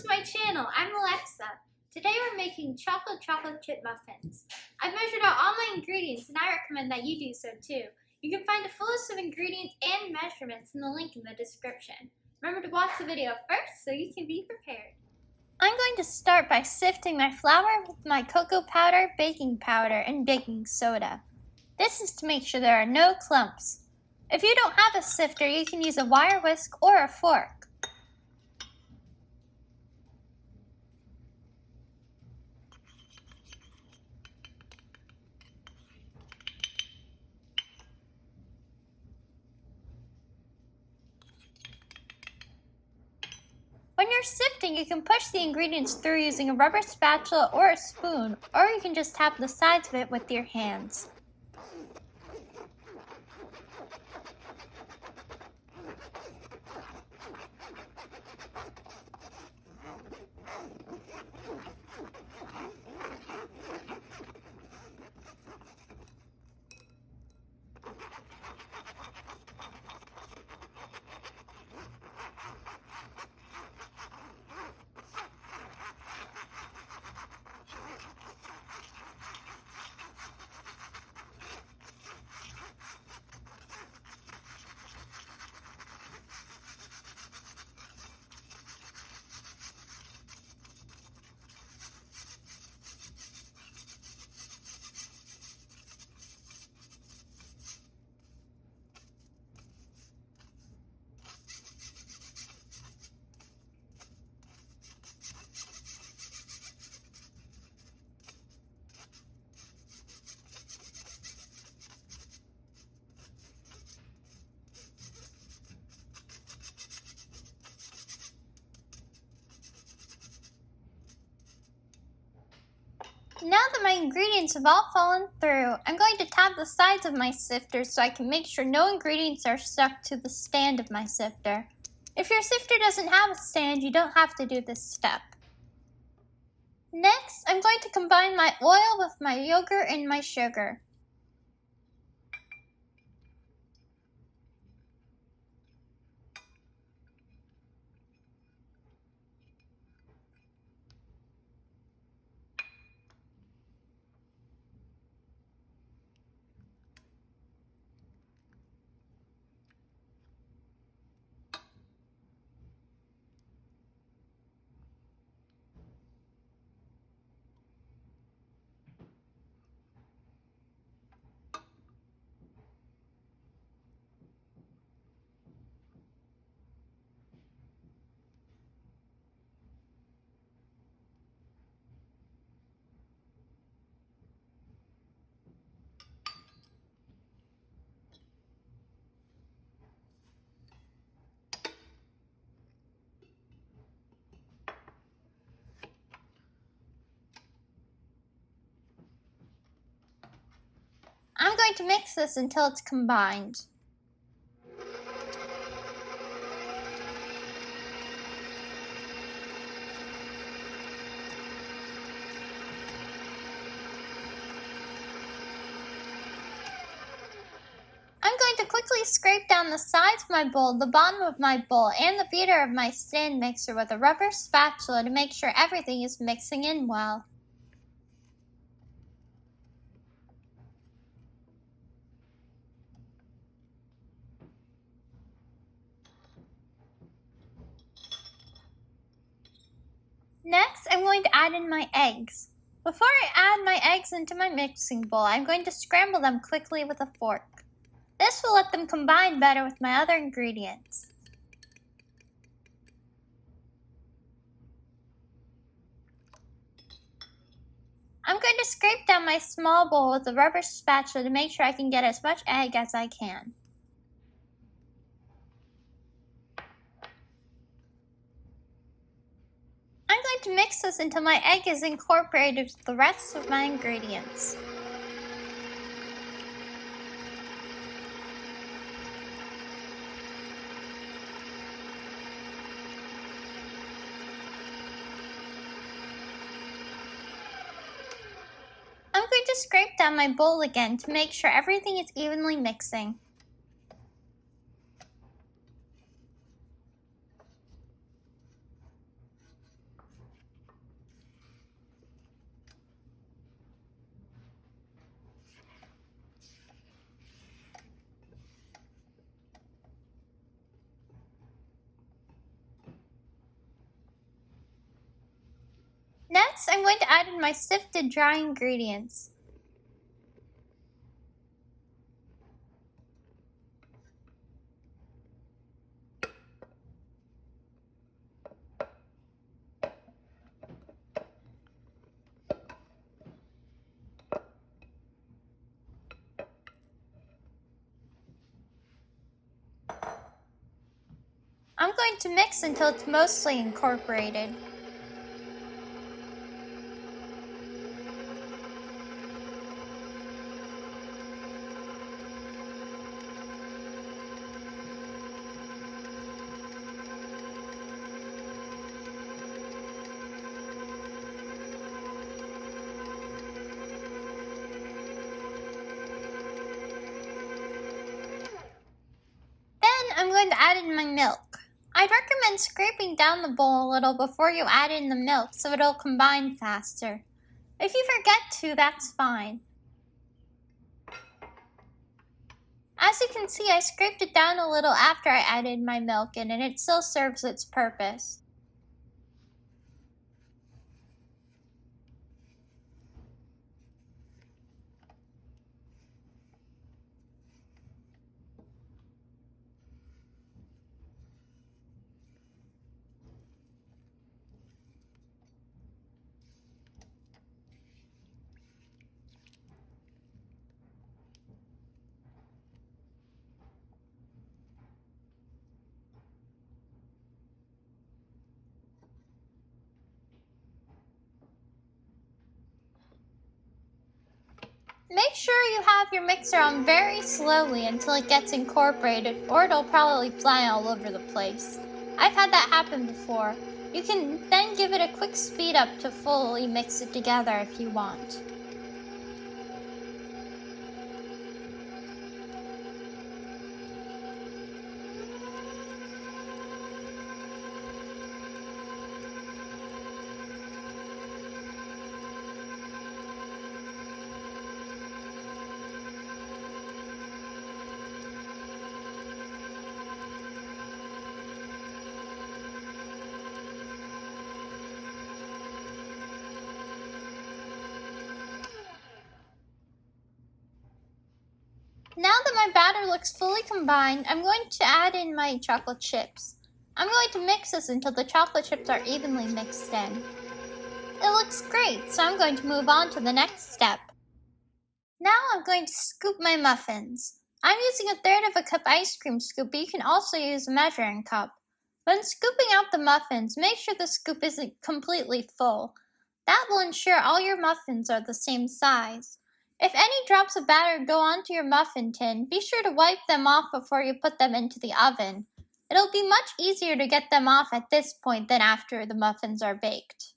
to my channel. I'm Alexa. Today we're making chocolate chip muffins. I've measured out all my ingredients and I recommend that you do so too. You can find the full list of ingredients and measurements in the link in the description. Remember to watch the video first so you can be prepared. I'm going to start by sifting my flour with my cocoa powder, baking powder, and baking soda. This is to make sure there are no clumps. If you don't have a sifter, you can use a wire whisk or a fork. When you're sifting, you can push the ingredients through using a rubber spatula or a spoon, or you can just tap the sides of it with your hands. Now that my ingredients have all fallen through, I'm going to tap the sides of my sifter so I can make sure no ingredients are stuck to the stand of my sifter. If your sifter doesn't have a stand, you don't have to do this step. Next, I'm going to combine my oil with my yogurt and my sugar. I'm going to mix this until it's combined. I'm going to quickly scrape down the sides of my bowl, the bottom of my bowl, and the beater of my stand mixer with a rubber spatula to make sure everything is mixing in well. Next, I'm going to add in my eggs. Before I add my eggs into my mixing bowl, I'm going to scramble them quickly with a fork. This will let them combine better with my other ingredients. I'm going to scrape down my small bowl with a rubber spatula to make sure I can get as much egg as I can. I'm going to mix this until my egg is incorporated with the rest of my ingredients. I'm going to scrape down my bowl again to make sure everything is evenly mixing. Next, I'm going to add in my sifted dry ingredients. I'm going to mix until it's mostly incorporated. Then I'm going to add in my milk. I'd recommend scraping down the bowl a little before you add in the milk so it'll combine faster. If you forget to, that's fine. As you can see, I scraped it down a little after I added my milk in, and it still serves its purpose. Make sure you have your mixer on very slowly until it gets incorporated, or it'll probably fly all over the place. I've had that happen before. You can then give it a quick speed up to fully mix it together if you want. Now that my batter looks fully combined, I'm going to add in my chocolate chips. I'm going to mix this until the chocolate chips are evenly mixed in. It looks great, so I'm going to move on to the next step. Now I'm going to scoop my muffins. I'm using 1/3 of a cup ice cream scoop, but you can also use a measuring cup. When scooping out the muffins, make sure the scoop isn't completely full. That will ensure all your muffins are the same size. If any drops of batter go onto your muffin tin, be sure to wipe them off before you put them into the oven. It'll be much easier to get them off at this point than after the muffins are baked.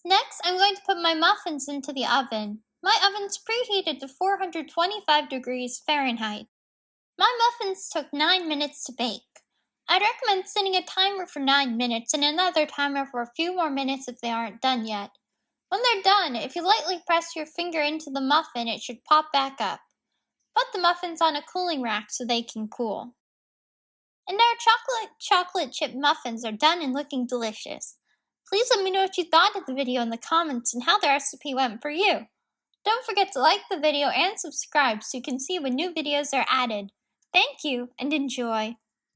Next, I'm going to put my muffins into the oven. My oven's preheated to 425 degrees Fahrenheit. My muffins took 9 minutes to bake. I'd recommend setting a timer for 9 minutes and another timer for a few more minutes if they aren't done yet. When they're done, if you lightly press your finger into the muffin, it should pop back up. Put the muffins on a cooling rack so they can cool. And our chocolate chip muffins are done and looking delicious. Please let me know what you thought of the video in the comments and how the recipe went for you. Don't forget to like the video and subscribe so you can see when new videos are added. Thank you and enjoy!